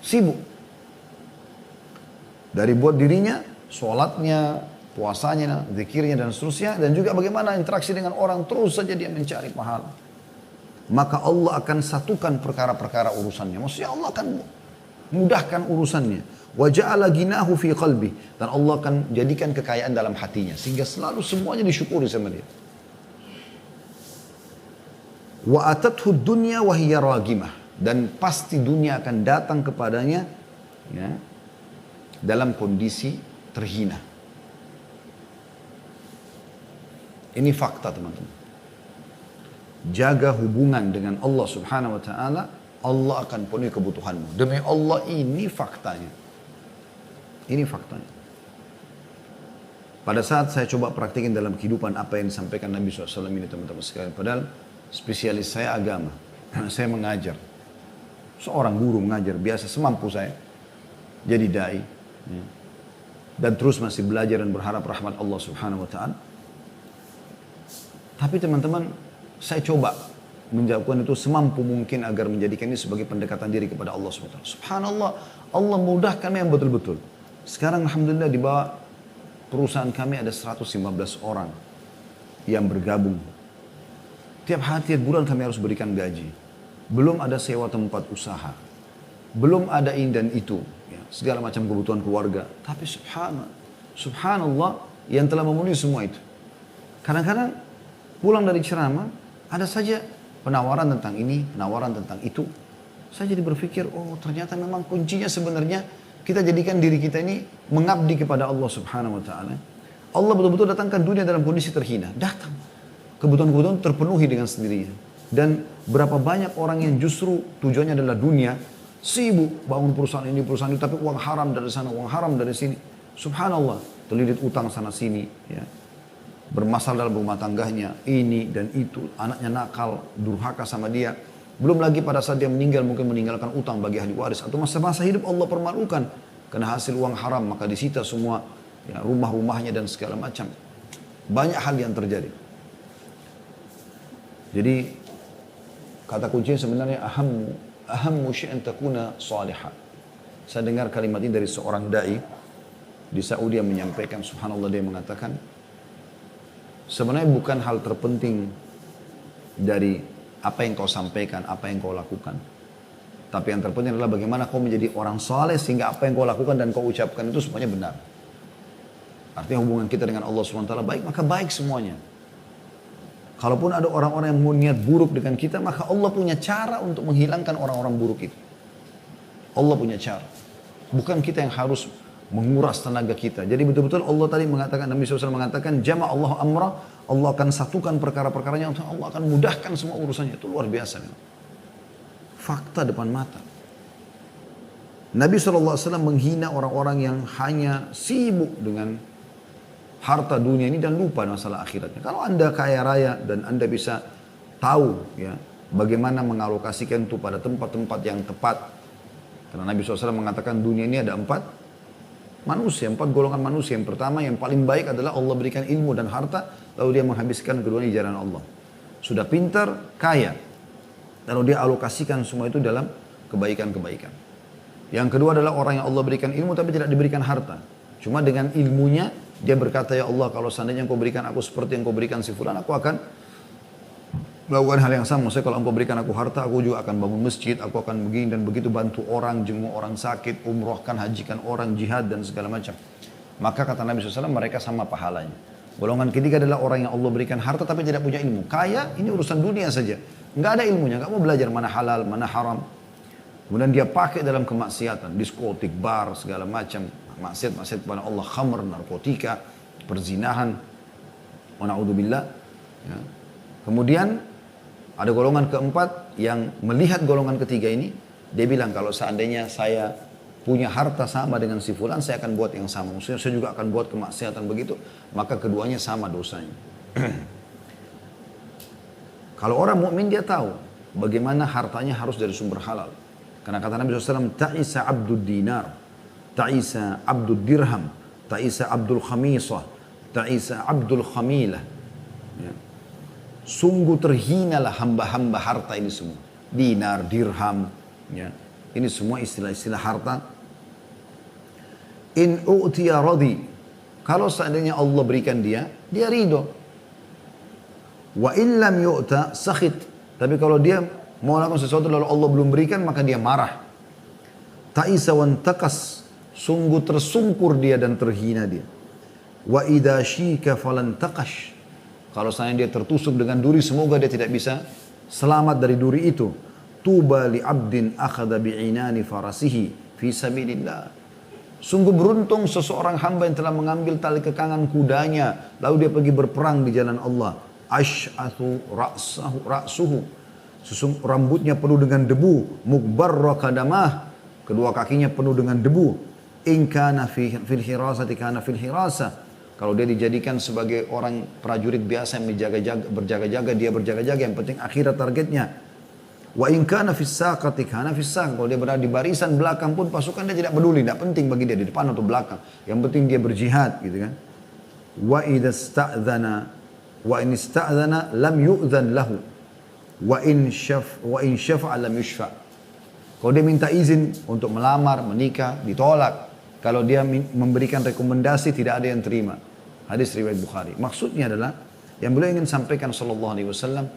Speaker 1: Sibuk. Dari buat dirinya, sholatnya, puasanya, zikirnya dan seterusnya. Dan juga bagaimana interaksi dengan orang, terus saja dia mencari pahala. Maka Allah akan satukan perkara-perkara urusannya. Maksudnya Allah akan mudahkan urusannya. Wa ja'ala ginahu fi qalbi, dan Allah akan jadikan kekayaan dalam hatinya sehingga selalu semuanya disyukuri sama dia. Wa atathu dunya wa hiya ragimah, dan pasti dunia akan datang kepadanya ya, dalam kondisi terhina. Ini fakta teman-teman. Jaga hubungan dengan Allah Subhanahu wa taala, Allah akan penuhi kebutuhanmu. Demi Allah, ini faktanya. Ini faktanya. Pada saat saya coba praktikin dalam kehidupan apa yang disampaikan Nabi SAW ini teman-teman sekalian. Padahal spesialis saya agama. Saya mengajar. Seorang guru mengajar biasa semampu saya. Jadi da'i. Ya. Dan terus masih belajar dan berharap rahmat Allah Subhanahu wa ta'ala. Tapi teman-teman, saya coba menjawabkan itu semampu mungkin agar menjadikan ini sebagai pendekatan diri kepada Allah SWT. Subhanallah, Allah mudahkan yang betul-betul. Sekarang Alhamdulillah di bawah perusahaan kami ada 115 orang yang bergabung. Tiap bulan kami harus berikan gaji. Belum ada sewa tempat usaha. Belum ada ini dan itu. Ya, segala macam kebutuhan keluarga. Tapi subhanallah yang telah memenuhi semua itu. Kadang-kadang pulang dari ceramah ada saja penawaran tentang ini, penawaran tentang itu. Saya jadi berpikir, oh ternyata memang kuncinya sebenarnya kita jadikan diri kita ini mengabdi kepada Allah Subhanahu wa ta'ala. Allah betul-betul datangkan dunia dalam kondisi terhina. Datang. Kebutuhan-kebutuhan terpenuhi dengan sendirinya. Dan berapa banyak orang yang justru tujuannya adalah dunia, sibuk bangun perusahaan ini, perusahaan itu, tapi uang haram dari sana, uang haram dari sini. Subhanallah, terlilit utang sana sini, ya. Bermasalah dalam rumah tangganya, ini dan itu, anaknya nakal, durhaka sama dia. Belum lagi pada saat dia meninggal mungkin meninggalkan utang bagi ahli waris. Atau masa-masa hidup Allah permalukan. Karena hasil uang haram maka disita semua ya, rumah-rumahnya dan segala macam. Banyak hal yang terjadi. Jadi kata kuncinya sebenarnya ahammu syai'an takuna salihah. Saya dengar kalimat ini dari seorang da'i di Saudi yang menyampaikan, subhanallah, dia mengatakan sebenarnya bukan hal terpenting dari apa yang kau sampaikan, apa yang kau lakukan. Tapi yang terpenting adalah bagaimana kau menjadi orang saleh sehingga apa yang kau lakukan dan kau ucapkan itu semuanya benar. Artinya hubungan kita dengan Allah SWT baik, maka baik semuanya. Kalaupun ada orang-orang yang mau niat buruk dengan kita, maka Allah punya cara untuk menghilangkan orang-orang buruk itu. Allah punya cara. Bukan kita yang harus menguras tenaga kita. Jadi betul-betul Allah tadi mengatakan, Nabi SAW mengatakan, Jama' Allah amrah, Allah akan satukan perkara-perkaranya, Allah akan mudahkan semua urusannya. Itu luar biasa. Fakta depan mata. Nabi SAW menghina orang-orang yang hanya sibuk dengan harta dunia ini dan lupa masalah akhiratnya. Kalau Anda kaya raya dan Anda bisa tahu ya bagaimana mengalokasikan itu pada tempat-tempat yang tepat. Karena Nabi SAW mengatakan dunia ini ada 4 manusia, 4 golongan manusia. Yang pertama yang paling baik adalah Allah berikan ilmu dan harta, lalu dia menghabiskan keduanya di jalan Allah. Sudah pintar, kaya, lalu dia alokasikan semua itu dalam kebaikan-kebaikan. Yang kedua adalah orang yang Allah berikan ilmu tapi tidak diberikan harta. Cuma dengan ilmunya dia berkata, ya Allah kalau seandainya engkau berikan aku seperti yang engkau berikan si fulan, aku akan melakukan hal yang sama. Maksudnya kalau engkau berikan aku harta, aku juga akan bangun masjid, aku akan begini dan begitu, bantu orang, jenguk orang sakit, umrohkan, hajikan orang, jihad dan segala macam. Maka kata Nabi SAW mereka sama pahalanya. Golongan ketiga adalah orang yang Allah berikan harta tapi tidak punya ilmu. Kaya ini urusan dunia saja. Nggak ada ilmunya, nggak mau belajar mana halal, mana haram. Kemudian dia pakai dalam kemaksiatan, diskotik, bar, segala macam. Maksiat kepada Allah, khamr, narkotika, perzinahan, wa na'udzubillah. Ya. Kemudian ada golongan keempat yang melihat golongan ketiga ini, dia bilang kalau seandainya saya punya harta sama dengan si fulan, saya akan buat yang sama. Maksudnya saya juga akan buat kemaksiatan begitu, maka keduanya sama dosanya. Kalau orang mukmin dia tahu bagaimana hartanya harus dari sumber halal. Karena kata Nabi SAW, ta'isa abdul dinar, ta'isa abdul dirham, ta'isa abdul khamisah, ta'isa abdul khamilah. Ya. Sungguh terhinalah hamba-hamba harta ini semua. Dinar, dirham, ya. Ini semua istilah-istilah harta. In u'tiya radhi. Kalau seandainya Allah berikan dia ridho. Wa in lam yu'ta sakhit. Tapi kalau dia mau lakukan sesuatu lalu Allah belum berikan, maka dia marah. Ta'isa wan takas. Sungguh tersungkur dia dan terhina dia. Wa idha syika falan taqash. Kalau seandainya dia tertusuk dengan duri, semoga dia tidak bisa selamat dari duri itu. Tuba li abdin akhadha bi'inani farasihi fi sabilillah. Sungguh beruntung seseorang hamba yang telah mengambil tali kekangan kudanya, lalu dia pergi berperang di jalan Allah. Ash'athu ra'suhu. Rambutnya penuh dengan debu. Mukbarra kadamah. Kedua kakinya penuh dengan debu. In kana fil hirasati kana fil hirasah. Kalau dia dijadikan sebagai orang prajurit biasa yang berjaga-jaga, dia berjaga-jaga, yang penting akhirat targetnya. Wa in kana fis saqati kana fis saq. Kalau dia berada di barisan belakang pun pasukan dia tidak peduli, tidak penting bagi dia di depan atau belakang. Yang penting dia berjihad, gitu kan. Wa idza sta'dzana wa in ista'dzana lam yu'dzan lahu. Wa in syafa'a lam yushfa'. Kalau dia minta izin untuk melamar, menikah, ditolak. Kalau dia memberikan rekomendasi, tidak ada yang terima. Hadis riwayat Bukhari. Maksudnya adalah yang beliau ingin sampaikan sallallahu alaihi wasallam,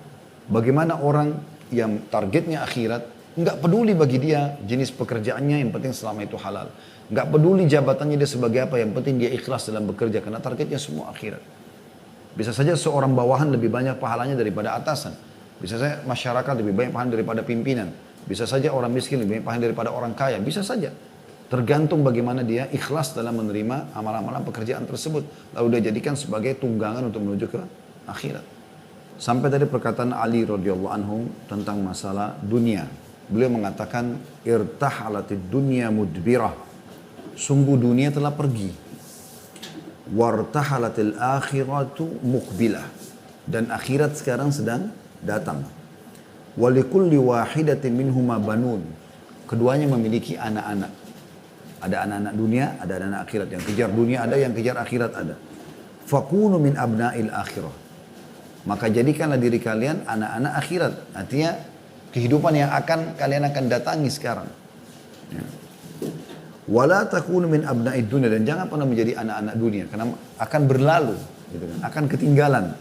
Speaker 1: bagaimana orang yang targetnya akhirat, nggak peduli bagi dia jenis pekerjaannya, yang penting selama itu halal. Nggak peduli jabatannya dia sebagai apa, yang penting dia ikhlas dalam bekerja karena targetnya semua akhirat. Bisa saja seorang bawahan lebih banyak pahalanya daripada atasan. Bisa saja masyarakat lebih banyak pahala daripada pimpinan. Bisa saja orang miskin lebih banyak pahala daripada orang kaya. Bisa saja. Tergantung bagaimana dia ikhlas dalam menerima amalan-amalan pekerjaan tersebut. Lalu dia jadikan sebagai tunggangan untuk menuju ke akhirat. Sampai tadi perkataan Ali radhiyallahu anhu tentang masalah dunia. Beliau mengatakan, irtahalatid dunya mudbirah. Sungguh dunia telah pergi. Wartahalatil akhiratu muqbilah. Dan akhirat sekarang sedang datang. Walikulli wahidatin minhuma banun. Keduanya memiliki anak-anak. Ada anak-anak dunia, ada anak-anak akhirat. Yang kejar dunia ada, yang kejar akhirat ada. Fakunu min abna'il akhirah. Maka jadikanlah diri kalian anak-anak akhirat. Artinya kehidupan yang kalian akan datangi sekarang. Ya. Wala takunu min abna'id dunia. Dan jangan pernah menjadi anak-anak dunia. Karena akan berlalu. Gitu kan. Akan ketinggalan.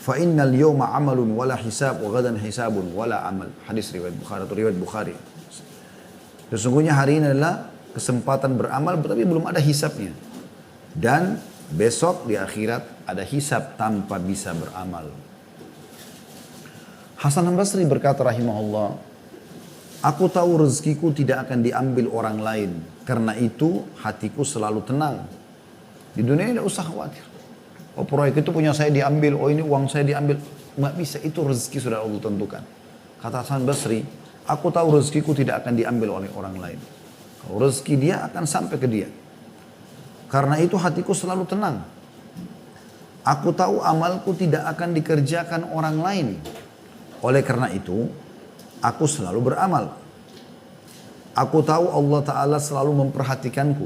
Speaker 1: Fa innal yawma amalun wala hisab wa gadan hisabun wala amal. Hadis riwayat Bukhari atau riwayat Bukhari. Sesungguhnya hari ini adalah kesempatan beramal, tapi belum ada hisabnya. Dan besok di akhirat ada hisab tanpa bisa beramal. Hasan al-Basri berkata rahimahullah, aku tahu rezekiku tidak akan diambil orang lain. Karena itu hatiku selalu tenang. Di dunia ini tidak usah khawatir. Oh proyek itu punya saya diambil, oh ini uang saya diambil. Nggak bisa, itu rezeki sudah Allah tentukan. Kata Hasan al-Basri, aku tahu rezekiku tidak akan diambil oleh orang lain. Kalau rezeki dia akan sampai ke dia. Karena itu hatiku selalu tenang. Aku tahu amalku tidak akan dikerjakan orang lain. Oleh karena itu, aku selalu beramal. Aku tahu Allah Ta'ala selalu memperhatikanku.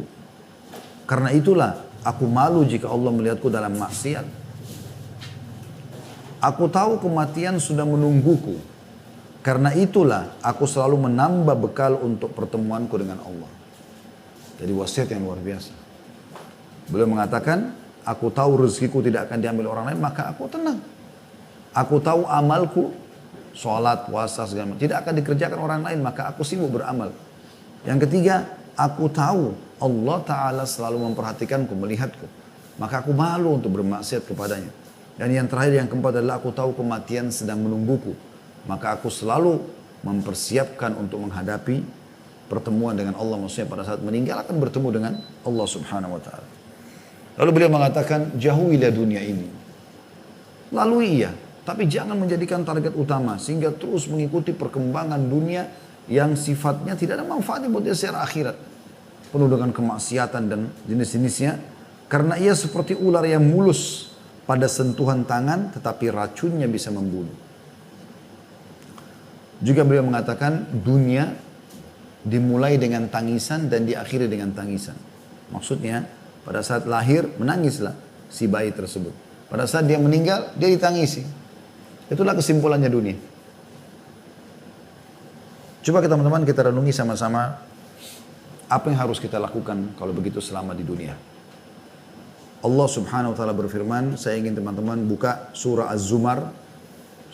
Speaker 1: Karena itulah aku malu jika Allah melihatku dalam maksiat. Aku tahu kematian sudah menungguku. Karena itulah aku selalu menambah bekal untuk pertemuanku dengan Allah. Jadi wasiat yang luar biasa. Beliau mengatakan, aku tahu rezekiku tidak akan diambil orang lain, maka aku tenang. Aku tahu amalku, sholat, puasa, segala macam, tidak akan dikerjakan orang lain, maka aku sibuk beramal. Yang ketiga, aku tahu Allah Ta'ala selalu memperhatikanku, melihatku. Maka aku malu untuk bermaksiat kepadanya. Dan yang terakhir, yang keempat adalah aku tahu kematian sedang menungguku. Maka aku selalu mempersiapkan untuk menghadapi pertemuan dengan Allah. Maksudnya pada saat meninggal akan bertemu dengan Allah Subhanahu Wa Ta'ala. Lalu beliau mengatakan, jauhilah dunia ini. Lalui iya, tapi jangan menjadikan target utama. Sehingga terus mengikuti perkembangan dunia yang sifatnya tidak ada manfaatnya buat dia secara akhirat. Penuh dengan kemaksiatan dan jenis-jenisnya. Karena ia seperti ular yang mulus pada sentuhan tangan, tetapi racunnya bisa membunuh. Juga beliau mengatakan, dunia dimulai dengan tangisan dan diakhiri dengan tangisan. Maksudnya, pada saat lahir, menangislah si bayi tersebut. Pada saat dia meninggal, dia ditangisi. Itulah kesimpulannya dunia. Coba teman-teman kita renungi sama-sama, apa yang harus kita lakukan kalau begitu selama di dunia. Allah Subhanahu Wa Ta'ala berfirman, saya ingin teman-teman buka surah Az-Zumar,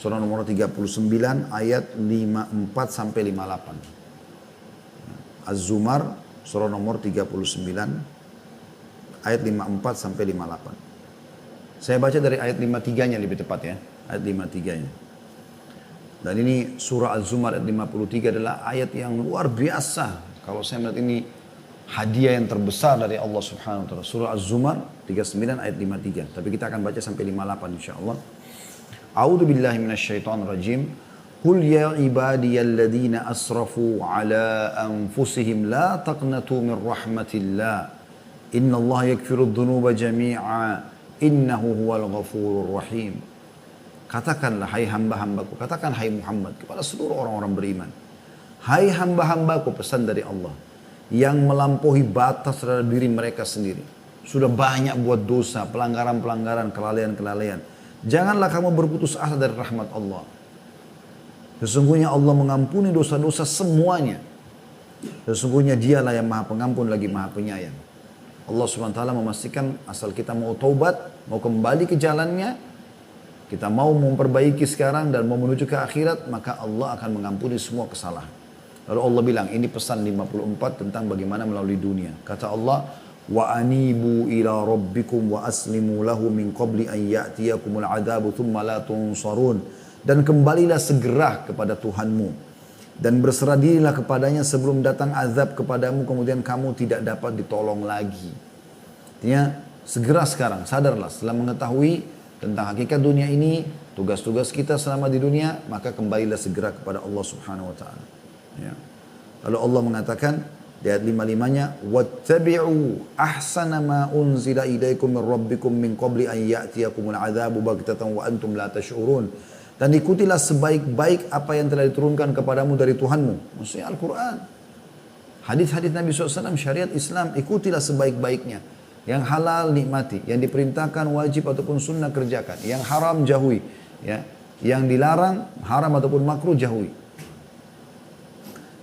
Speaker 1: surah nomor 39, ayat 54 sampai 58. Az-Zumar, surah nomor 39, ayat 54 sampai 58. Saya baca dari ayat 53-nya lebih tepat ya, ayat 53-nya. Dan ini surah Az-Zumar ayat 53 adalah ayat yang luar biasa. Kalau saya melihat ini hadiah yang terbesar dari Allah Subhanahu Wa Ta'ala. Surah Az-Zumar 39 ayat 53. Tapi kita akan baca sampai 58 insyaAllah. A'udhu billahi minasyaitonir rajim. Qul ya ibadiyalladzina asrafu ala anfusihim la taqnatu min rahmatillah. Inna Allah yakfiru dhunuba jami'a. Innahu huwal ghafurur rahim. Katakanlah hai hamba-hambaku. Katakan hai Muhammad kepada seluruh orang-orang beriman. Hai hamba-hambaku, pesan dari Allah. Yang melampaui batas terhadap diri mereka sendiri. Sudah banyak buat dosa, pelanggaran-pelanggaran, kelalaian-kelalaian. Janganlah kamu berputus asa dari rahmat Allah. Sesungguhnya Allah mengampuni dosa-dosa semuanya. Sesungguhnya dialah yang maha pengampun lagi maha penyayang. Allah SWT memastikan asal kita mau taubat, mau kembali ke jalannya, kita mau memperbaiki sekarang dan mau menuju ke akhirat, maka Allah akan mengampuni semua kesalahan. Lalu Allah bilang, ini pesan 54 tentang bagaimana melalui dunia. Kata Allah, wa anibu ila rabbikum wa aslimu lahu min qabli an ya'tiyakumul adabu thumma la tunsarun. Dan kembalilah segera kepada Tuhanmu dan berserah dirilah kepadanya sebelum datang azab kepadamu kemudian kamu tidak dapat ditolong lagi. Artinya segera sekarang, sadarlah setelah mengetahui tentang hakikat dunia ini, tugas-tugas kita selama di dunia, maka kembalilah segera kepada Allah Subhanahu Wa Ta'ala. Ya. Lalu Allah mengatakan di ayat 55-nya, wattabi'u ahsana ma unzila ilaikum min rabbikum min qabli an ya'tiyakumul adzabu baghtatan wa antum la tash'urun. Dan ikutilah sebaik-baik apa yang telah diturunkan kepadamu dari Tuhanmu. Maksudnya Al-Quran. Hadis-hadis Nabi SAW, syariat Islam, ikutilah sebaik-baiknya. Yang halal nikmati, yang diperintahkan wajib ataupun sunnah kerjakan, yang haram jauhi, ya. Yang dilarang haram ataupun makruh jauhi.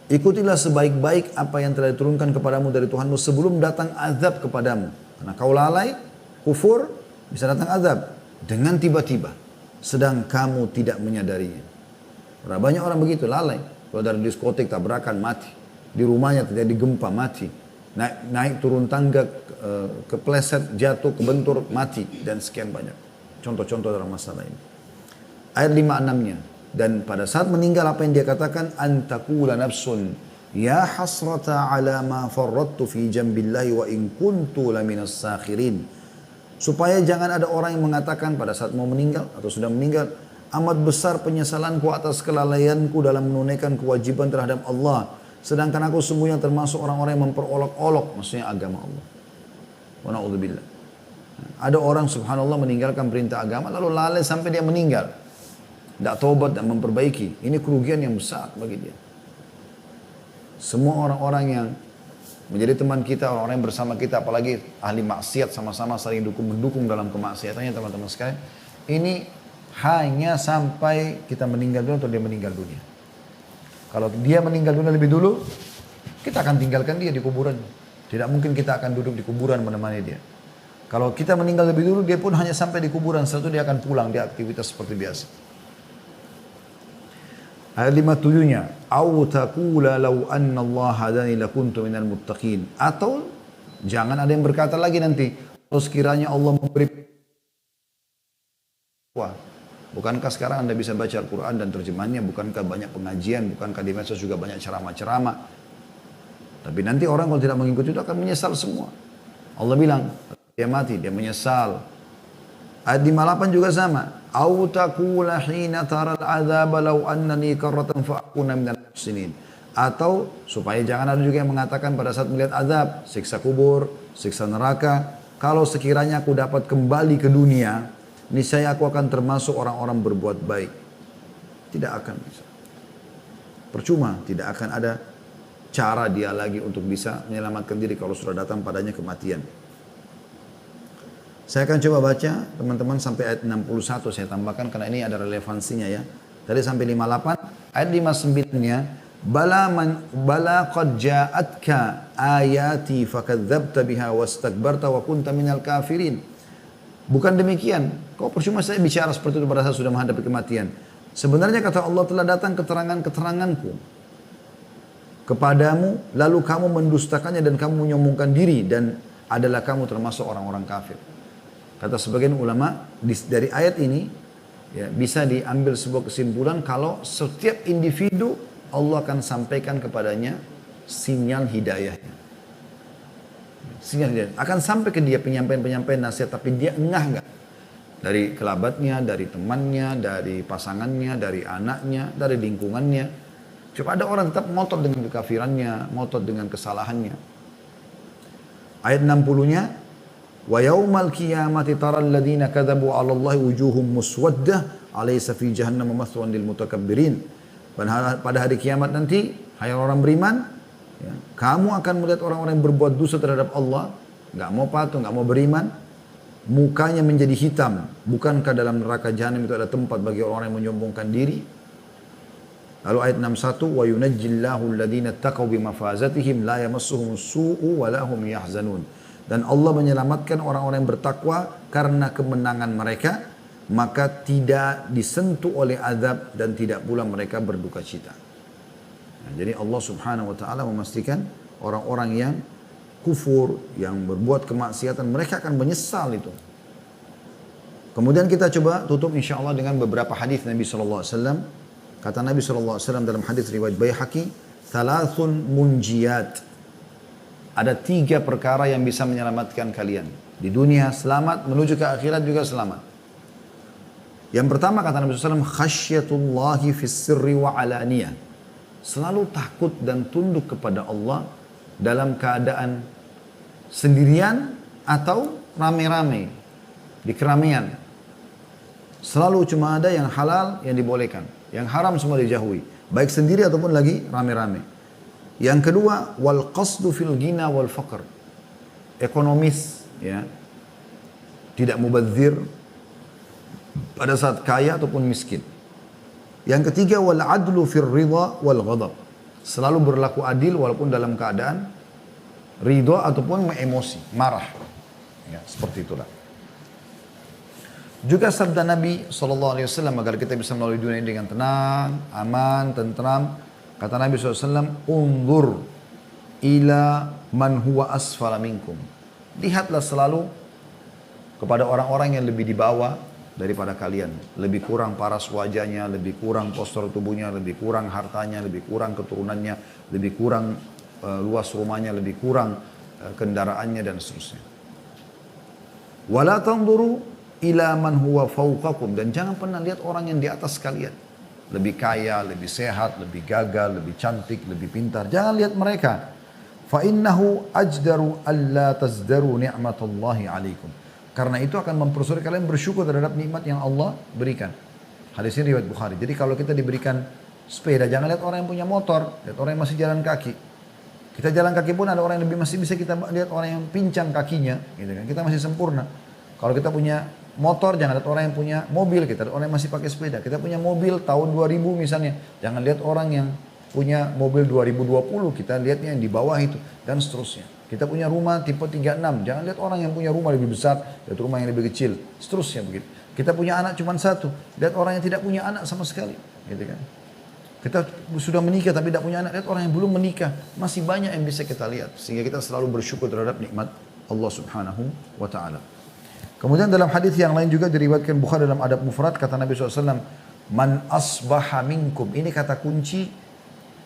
Speaker 1: Ikutilah sebaik-baik apa yang telah diturunkan kepadamu dari Tuhanmu sebelum datang azab kepadamu. Karena kau lalai, kufur, bisa datang azab dengan tiba-tiba. Sedang kamu tidak menyadarinya. Karena banyak orang begitu, lalai. Kalau dari diskotik tabrakan, mati. Di rumahnya terjadi gempa, mati. Naik turun tangga, kepleset, jatuh, kebentur, mati. Dan sekian banyak. Contoh-contoh dalam masalah ini. Ayat 56-nya. Dan pada saat meninggal apa yang dia katakan, antakula nafsun ya hasrata ala ma farrattu fi jambillahi wa in kuntu laminas sakhirin. Supaya jangan ada orang yang mengatakan pada saat mau meninggal atau sudah meninggal, amat besar penyesalanku atas kelalaianku dalam menunaikan kewajiban terhadap Allah, sedangkan aku sungguhnya termasuk orang-orang yang memperolok-olok, maksudnya agama Allah. Wa na'udzubillah. Ada orang subhanallah meninggalkan perintah agama lalu lalai sampai dia meninggal. Tidak taubat dan memperbaiki. Ini kerugian yang besar bagi dia. Semua orang-orang yang menjadi teman kita, orang-orang yang bersama kita, apalagi ahli maksiat sama-sama saling mendukung dalam kemaksiatannya teman-teman sekalian. Ini hanya sampai kita meninggal dunia atau dia meninggal dunia. Kalau dia meninggal dunia lebih dulu, kita akan tinggalkan dia di kuburan. Tidak mungkin kita akan duduk di kuburan menemani dia. Kalau kita meninggal lebih dulu, dia pun hanya sampai di kuburan. Setelah itu dia akan pulang, dia aktivitas seperti biasa. Ayat 57-nya, "Au taqula law anna Allah hadani lakuntu minal muttaqin." Atau jangan ada yang berkata lagi nanti, kalau sekiranya Allah memberi, wah, bukankah sekarang Anda bisa baca Al-Quran dan terjemahannya, bukankah banyak pengajian, bukankah di medsos juga banyak ceramah-ceramah. Tapi nanti orang kalau tidak mengikuti itu akan menyesal semua. Allah bilang, dia mati, dia menyesal. Ayat 58 juga sama. Au taqula hina taral adzab law annani karratan fa akuna minal muhsinin. Atau supaya jangan ada juga yang mengatakan pada saat melihat azab, siksa kubur, siksa neraka, kalau sekiranya aku dapat kembali ke dunia, niscaya aku akan termasuk orang-orang berbuat baik. Tidak akan bisa. Percuma, tidak akan ada cara dia lagi untuk bisa menyelamatkan diri kalau sudah datang padanya kematian. Saya akan coba baca teman-teman sampai ayat 61 saya tambahkan karena ini ada relevansinya ya. Tadi sampai 58, ayat 59-nya, bala qad ja'atka ayati fakadzdzabta biha wastakbarta wa kunta minal kafirin. Bukan demikian. Kok percuma saya bicara seperti itu pada saat sudah menghadapi kematian. Sebenarnya kata Allah telah datang keterangan-keteranganku kepadamu, lalu kamu mendustakannya dan kamu menyombongkan diri dan adalah kamu termasuk orang-orang kafir. Kata sebagian ulama dari ayat ini ya, bisa diambil sebuah kesimpulan kalau setiap individu Allah akan sampaikan kepadanya sinyal hidayahnya. Sinyal hidayah akan sampai ke dia penyampaian-penyampaian nasihat, tapi dia engah enggak. Dari kerabatnya, dari temannya, dari pasangannya, dari anaknya, dari lingkungannya. Coba ada orang tetap ngotot dengan kekafirannya, ngotot dengan kesalahannya. Ayat 60-nya, wa yaumal qiyamati taral ladzina kadzabu 'ala Allahi wujuhum muswaddah alaysa fi jahannam mathwan lil mutakabbirin. Pada hari kiamat nanti, hai orang beriman, ya, kamu akan melihat orang-orang yang berbuat dosa terhadap Allah, enggak mau patuh, enggak mau beriman, mukanya menjadi hitam. Bukankah dalam neraka jahanam itu ada tempat bagi orang yang menyombongkan diri? Lalu ayat 61, wa yunajjillahu alladhina taqaw bimafazatihim la yamassuhum su'u wa la hum yahzanun. Dan Allah menyelamatkan orang-orang yang bertakwa karena kemenangan mereka, maka tidak disentuh oleh azab dan tidak pula mereka berduka cita. Nah, jadi Allah Subhanahu wa taala memastikan orang-orang yang kufur, yang berbuat kemaksiatan, mereka akan menyesal itu. Kemudian kita coba tutup insyaallah dengan beberapa hadis Nabi sallallahu alaihi wasallam. Kata Nabi SAW dalam hadis riwayat Baihaqi, "Thalathun munjiyat." Ada 3 perkara yang bisa menyelamatkan kalian. Di dunia selamat, menuju ke akhirat juga selamat. Yang pertama kata Nabi SAW, "Khasyatullahi fis sirri wa alaniyah." Selalu takut dan tunduk kepada Allah dalam keadaan sendirian atau rame-rame, di keramaian. Selalu cuma ada yang halal yang dibolehkan. Yang haram semua dijauhi. Baik sendiri ataupun lagi rame-rame. Yang kedua, wal qasdu fil ghina wal faqr. Ekonomis, ya. Tidak mubadzir pada saat kaya ataupun miskin. Yang ketiga, wal adlu fil ridha wal ghadab. Selalu berlaku adil walaupun dalam keadaan ridha ataupun emosi, marah. Ya, seperti itulah. Juga sabda Nabi SAW agar kita bisa melalui dunia ini dengan tenang, aman, tentram. Kata Nabi SAW, "Unzur ila man huwa asfala minkum." Lihatlah selalu kepada orang-orang yang lebih di bawah daripada kalian. Lebih kurang paras wajahnya, lebih kurang postur tubuhnya, lebih kurang hartanya, lebih kurang keturunannya, lebih kurang luas rumahnya, lebih kurang kendaraannya dan seterusnya. Wala tanzuru ila man huwa fawqakum, dan jangan pernah lihat orang yang di atas kalian. Lebih kaya, lebih sehat, lebih gagal, lebih cantik, lebih pintar. Jangan lihat mereka. Fa innahu ajdaru alla tazdaru ni'matallahi alaikum. Karena itu akan mempersulit kalian bersyukur terhadap nikmat yang Allah berikan. Hadis ini riwayat Bukhari. Jadi kalau kita diberikan sepeda, jangan lihat orang yang punya motor, lihat orang yang masih jalan kaki. Kita jalan kaki pun ada orang yang lebih masih bisa kita lihat orang yang pincang kakinya, gitu kan. Kita masih sempurna. Kalau kita punya motor, jangan lihat orang yang punya mobil, kita lihat orang yang masih pakai sepeda. Kita punya mobil tahun 2000 misalnya, jangan lihat orang yang punya mobil 2020, kita lihatnya yang di bawah itu, dan seterusnya. Kita punya rumah tipe 36, jangan lihat orang yang punya rumah lebih besar, lihat rumah yang lebih kecil, seterusnya begitu. Kita punya anak cuma satu, lihat orang yang tidak punya anak sama sekali, gitu kan. Kita sudah menikah tapi tidak punya anak, lihat orang yang belum menikah, masih banyak yang bisa kita lihat. Sehingga kita selalu bersyukur terhadap nikmat Allah Subhanahu wa Ta'ala. Kemudian dalam hadis yang lain juga diriwayatkan Bukhari dalam Adab Mufrad, kata Nabi SAW, man asbaha minkum, ini kata kunci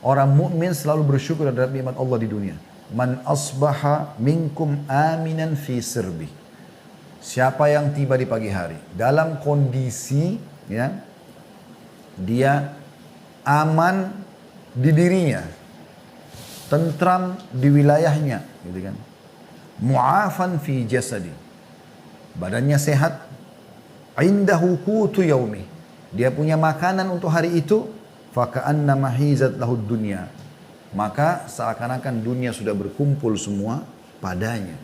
Speaker 1: orang mukmin selalu bersyukur terhadap nikmat Allah di dunia. Man asbaha minkum aminan fi sirbi. Siapa yang tiba di pagi hari dalam kondisi ya dia aman di dirinya, tentram di wilayahnya, gitu kan. Mu'afan fi jasadi, badannya sehat. Indahu qutu yaumi, dia punya makanan untuk hari itu. Faka'annama hizat lahud dunya, maka seakan-akan dunia sudah berkumpul semua padanya.